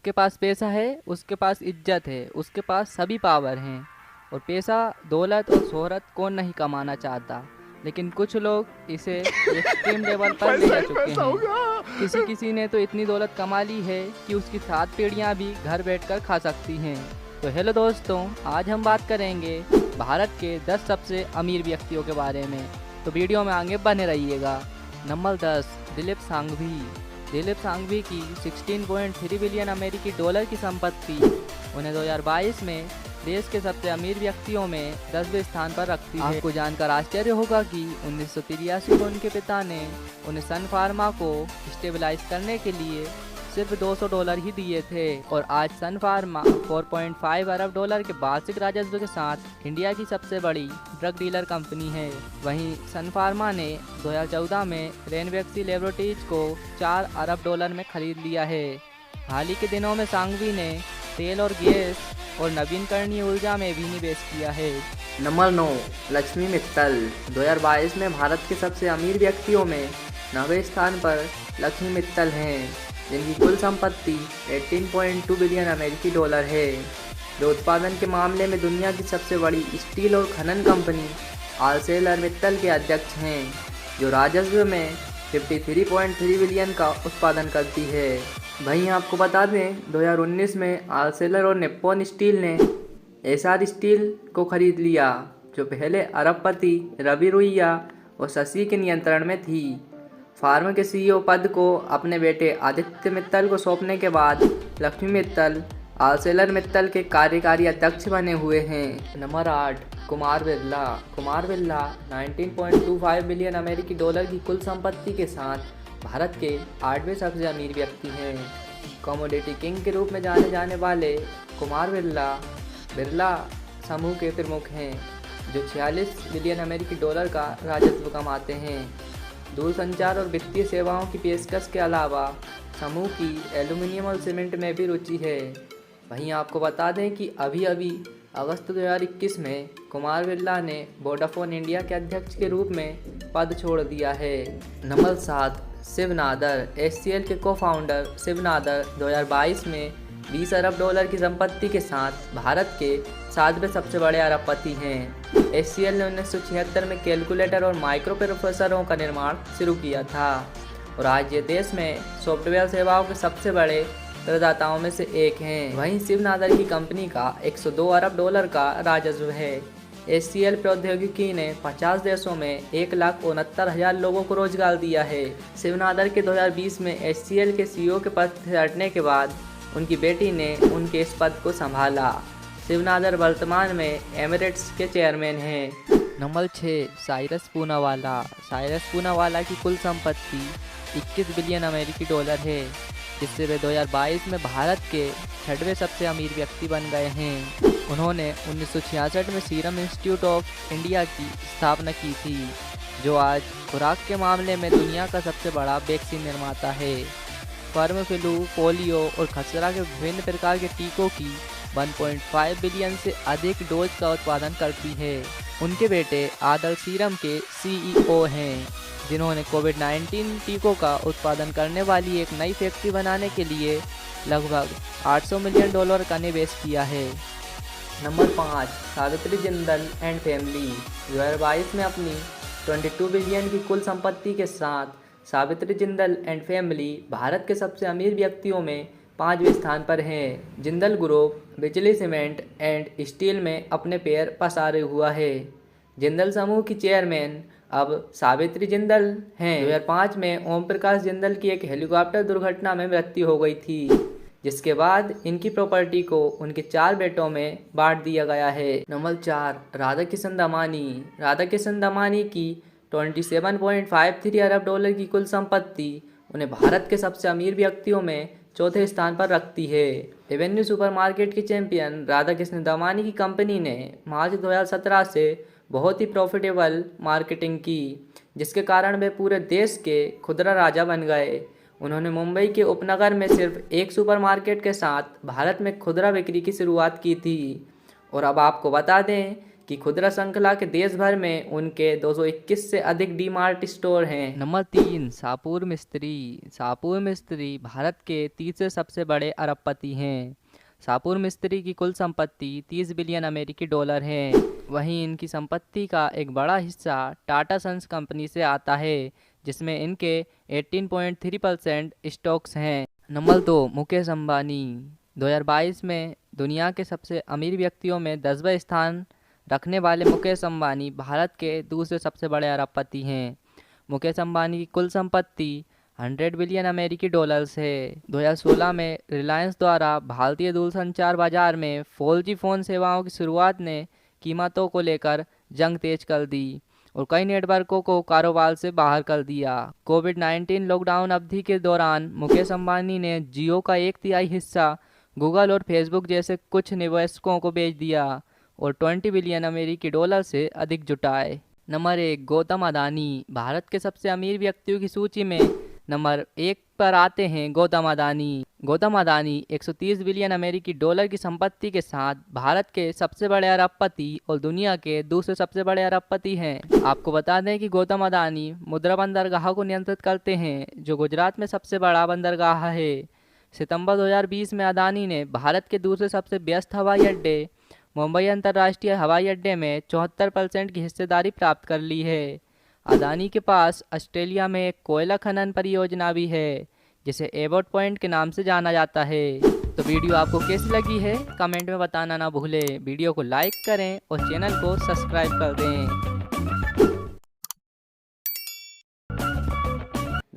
जिसके पास पैसा है उसके पास इज्जत है, उसके पास सभी पावर हैं। और पैसा, दौलत और शोहरत कौन नहीं कमाना चाहता, लेकिन कुछ लोग इसे एक्सट्रीम लेवल पर ले पैसा जा ही चुके पैसा हैं। होगा। किसी किसी ने तो इतनी दौलत कमा ली है कि उसकी 7 पीढ़ियां भी घर बैठकर खा सकती हैं। तो हेलो दोस्तों, आज हम बात करेंगे भारत के 10 सबसे अमीर व्यक्तियों के बारे में। तो वीडियो में आगे बने रहिएगा। नंबर 10, दिलीप सांघवी। दिलीप सांघवी की 16.3 बिलियन अमेरिकी डॉलर की संपत्ति उन्हें 2022 में देश के सबसे अमीर व्यक्तियों में 10वें स्थान पर रखती है। आपको जानकर आश्चर्य होगा कि 1983 में उनके पिता ने उन्हें सन फार्मा को स्टेबलाइज करने के लिए सिर्फ $200 ही दिए थे, और आज सन फार्मा 4.5 अरब डॉलर के वार्षिक राजस्व के साथ इंडिया की सबसे बड़ी ड्रग डीलर कंपनी है। वहीं सन फार्मा ने 2014 में रेनवेक्सी लेबोरेटरीज को 4 अरब डॉलर में खरीद लिया है। हाल ही के दिनों में सांघवी ने तेल और गैस और नवीनकरणीय ऊर्जा में भी निवेश किया है। नंबर 9, लक्ष्मी मित्तल। 2022 में भारत के सबसे अमीर व्यक्तियों में 9वें स्थान पर लक्ष्मी मित्तल हैं, जिनकी कुल संपत्ति 18.2 बिलियन अमेरिकी डॉलर है। वे उत्पादन के मामले में दुनिया की सबसे बड़ी स्टील और खनन कंपनी आर्सेलर मित्तल के अध्यक्ष हैं, जो राजस्व में 53.3 बिलियन का उत्पादन करती है। वहीं आपको बता दें, 2019 में आर्सेलर और निप्पॉन स्टील ने एसआर स्टील को खरीद लिया, जो पहले अरबपति रवि रुइया और शशि के नियंत्रण में थी। फार्म के सीईओ पद को अपने बेटे आदित्य मित्तल को सौंपने के बाद लक्ष्मी मित्तल आर्सेलर मित्तल के कार्यकारी अध्यक्ष बने हुए हैं। नंबर 8, कुमार बिरला। कुमार बिरला 19.25 बिलियन अमेरिकी डॉलर की कुल संपत्ति के साथ भारत के 8वें सबसे अमीर व्यक्ति हैं। कमोडिटी किंग के रूप में जाने जाने वाले कुमार बिरला बिरला समूह के प्रमुख हैं, जो 46 बिलियन अमेरिकी डॉलर का राजस्व कमाते हैं। दूरसंचार और वित्तीय सेवाओं की पेशकश के अलावा समूह की एल्यूमिनियम और सीमेंट में भी रुचि है। वहीं आपको बता दें कि अभी अगस्त 2021 में कुमार बिरला ने वोडाफोन इंडिया के अध्यक्ष के रूप में पद छोड़ दिया है। नंबर 7, शिव नादर। एचसीएल के को फाउंडर शिव नादर 2022 में 20 अरब डॉलर की संपत्ति के साथ भारत के 7वें सबसे बड़े अरबपति हैं। एचसीएल ने 1976 में कैलकुलेटर और माइक्रो प्रोसेसरों का निर्माण शुरू किया था, और आज ये देश में सॉफ्टवेयर सेवाओं के सबसे बड़े प्रदाताओं में से एक हैं। वहीं शिव नादर की कंपनी का 102 अरब डॉलर का राजस्व है। एचसीएल प्रौद्योगिकी ने 50 देशों में 1,69,000 लोगों को रोजगार दिया है। शिव नादर के 2020 में एचसीएल के सीईओ के पद से हटने के बाद उनकी बेटी ने उनके इस पद को संभाला। शिव नादर वर्तमान में एमिरेट्स के चेयरमैन हैं। नंबर 6, साइरस पूनावाला। साइरस पूनावाला की कुल संपत्ति 21 बिलियन अमेरिकी डॉलर है, जिससे वे 2022 में भारत के 6वें सबसे अमीर व्यक्ति बन गए हैं। उन्होंने 1966 में सीरम इंस्टीट्यूट ऑफ इंडिया की स्थापना की थी, जो आज खुराक के मामले में दुनिया का सबसे बड़ा वैक्सीन निर्माता है। फर्म फ्लू, पोलियो और खसरा के विभिन्न प्रकार के टीकों की 1.5 बिलियन से अधिक डोज का उत्पादन करती है। उनके बेटे आदर्श सीरम के सीईओ हैं, जिन्होंने कोविड-19 टीकों का उत्पादन करने वाली एक नई फैक्ट्री बनाने के लिए लगभग $800 मिलियन का निवेश किया है। Number 5, Savitri Jindal and family. 2022 में अपनी 22 बिलियन की कुल संपत्ति के साथ सावित्री जिंदल एंड फैमिली भारत के सबसे अमीर व्यक्तियों में 5वें स्थान पर हैं। जिंदल ग्रुप बिजली, सीमेंट एंड स्टील में अपने पैर पसारे हुआ है। जिंदल समूह की चेयरमैन अब सावित्री जिंदल हैं। 2005 में ओम प्रकाश जिंदल की एक हेलीकॉप्टर दुर्घटना में मृत्यु हो गई थी, जिसके बाद इनकी प्रॉपर्टी को उनके 4 बेटों में बांट दिया गया है। नंबर 4, राधा किशन दमानी। राधा किशन दमानी की 27.53 अरब डॉलर की कुल संपत्ति उन्हें भारत के सबसे अमीर व्यक्तियों में 4थे स्थान पर रखती है। एवेन्यू सुपरमार्केट की चैंपियन राधा किशन दमानी की कंपनी ने मार्च 2017 से बहुत ही प्रॉफिटेबल मार्केटिंग की, जिसके कारण वे पूरे देश के खुदरा राजा बन गए। उन्होंने मुंबई के उपनगर में सिर्फ एक सुपरमार्केट के साथ भारत में खुदरा बिक्री की शुरुआत की थी। और अब आपको बता दें की खुदरा श्रृंखला के देश भर में उनके 221 से अधिक डी-मार्ट स्टोर हैं। नंबर 3, शाहपुर मिस्त्री। शाहपुर मिस्त्री भारत के तीसरे सबसे बड़े अरबपति हैं। शाहपुर मिस्त्री की कुल संपत्ति 30 बिलियन अमेरिकी डॉलर है। वहीं इनकी संपत्ति का एक बड़ा हिस्सा टाटा सन्स कंपनी से आता है, जिसमें इनके 18.3% स्टॉक्स हैं। नंबर 2, मुकेश अंबानी। 2022 में दुनिया के सबसे अमीर व्यक्तियों में 10वां स्थान रखने वाले मुकेश अंबानी भारत के दूसरे सबसे बड़े अरबपति हैं। मुकेश अंबानी की कुल संपत्ति 100 बिलियन अमेरिकी डॉलर्स है। 2016 में रिलायंस द्वारा भारतीय दूरसंचार बाजार में 4G फ़ोन सेवाओं की शुरुआत ने कीमतों को लेकर जंग तेज कर दी और कई नेटवर्कों को कारोबार से बाहर कर दिया। कोविड-19 लॉकडाउन अवधि के दौरान मुकेश अंबानी ने जियो का 1/3 हिस्सा गूगल और फेसबुक जैसे कुछ निवेशकों को बेच दिया और 20 बिलियन अमेरिकी डॉलर से अधिक जुटाए। नंबर 1, गौतम अदानी। भारत के सबसे अमीर व्यक्तियों की सूची में नंबर 1 पर आते हैं गौतम अदानी। गौतम अदानी 130 बिलियन अमेरिकी डॉलर की संपत्ति के साथ भारत के सबसे बड़े अरबपति और दुनिया के दूसरे सबसे बड़े अरबपति हैं। आपको बता दें कि गौतम अदानी मुद्रा बंदरगाह को नियंत्रित करते हैं, जो गुजरात में सबसे बड़ा बंदरगाह है। सितंबर 2020 में अदानी ने भारत के दूसरे सबसे व्यस्त हवाई अड्डे मुंबई अंतर्राष्ट्रीय हवाई अड्डे में 74% की हिस्सेदारी प्राप्त कर ली है। अदानी के पास ऑस्ट्रेलिया में एक कोयला खनन परियोजना भी है, जिसे एबॉट पॉइंट के नाम से जाना जाता है। तो वीडियो आपको कैसी लगी है कमेंट में बताना ना भूलें। वीडियो को लाइक करें और चैनल को सब्सक्राइब कर दें।